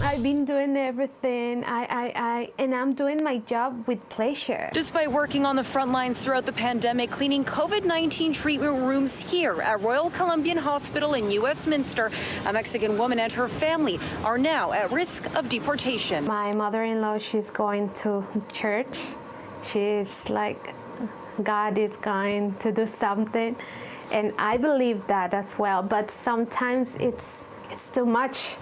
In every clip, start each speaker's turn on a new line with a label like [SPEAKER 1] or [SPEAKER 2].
[SPEAKER 1] I've been doing everything. And I'm doing my job with pleasure.
[SPEAKER 2] Despite working on the front lines throughout the pandemic, cleaning COVID-19 treatment rooms here at Royal Columbian Hospital in Westminster, a Mexican woman and her family are now at risk of deportation.
[SPEAKER 1] My mother-in-law, she's going to church. She's like, God is going to do something. And I believe that as well. But sometimes it's too much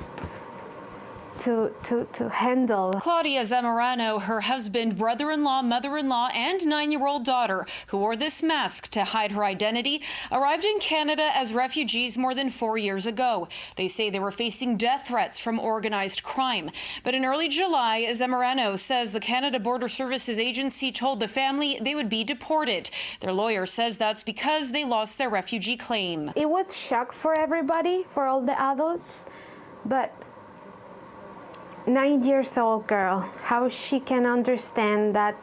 [SPEAKER 1] to handle.
[SPEAKER 2] Claudia Zamorano, her husband, brother-in-law, mother-in-law, and 9-year-old daughter, who wore this mask to hide her identity, arrived in Canada as refugees more than 4 years ago. They say they were facing death threats from organized crime. But in early July, Zamorano says the Canada Border Services Agency told the family they would be deported. Their lawyer says that's because they lost their refugee claim.
[SPEAKER 1] It was shock for everybody, for all the adults, but 9-year-old girl, how she can understand that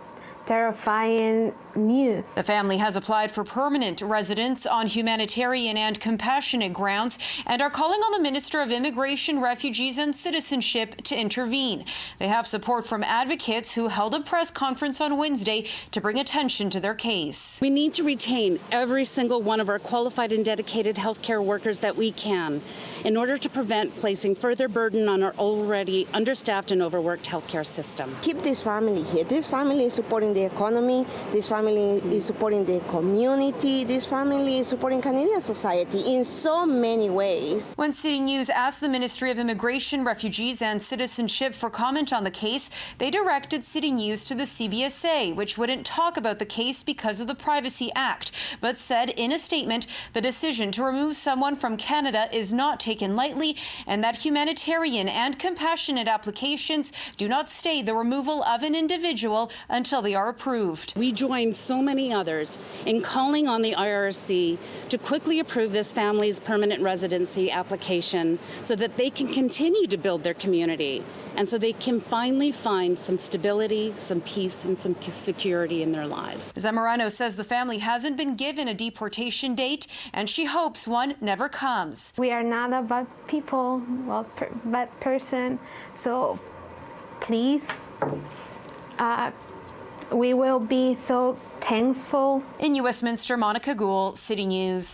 [SPEAKER 1] terrifying news.
[SPEAKER 2] The family has applied for permanent residence on humanitarian and compassionate grounds and are calling on the Minister of Immigration, Refugees and Citizenship to intervene. They have support from advocates who held a press conference on Wednesday to bring attention to their case.
[SPEAKER 3] We need to retain every single one of our qualified and dedicated healthcare workers that we can in order to prevent placing further burden on our already understaffed and overworked healthcare system.
[SPEAKER 4] Keep this family here. This family is supporting the economy. This family is supporting the community. This family is supporting Canadian society in so many ways.
[SPEAKER 2] When City News asked the Ministry of Immigration, Refugees and Citizenship for comment on the case, they directed City News to the CBSA, which wouldn't talk about the case because of the Privacy Act, but said in a statement the decision to remove someone from Canada is not taken lightly and that humanitarian and compassionate applications do not stay the removal of an individual until they are approved.
[SPEAKER 3] We join so many others in calling on the IRC to quickly approve this family's permanent residency application so that they can continue to build their community and so they can finally find some stability, some peace, and some security in their lives.
[SPEAKER 2] Zamorano says the family hasn't been given a deportation date and she hopes one never comes.
[SPEAKER 1] We are not a bad people, bad person, so please, we will be so thankful.
[SPEAKER 2] In Westminster, Monika Gul, City News.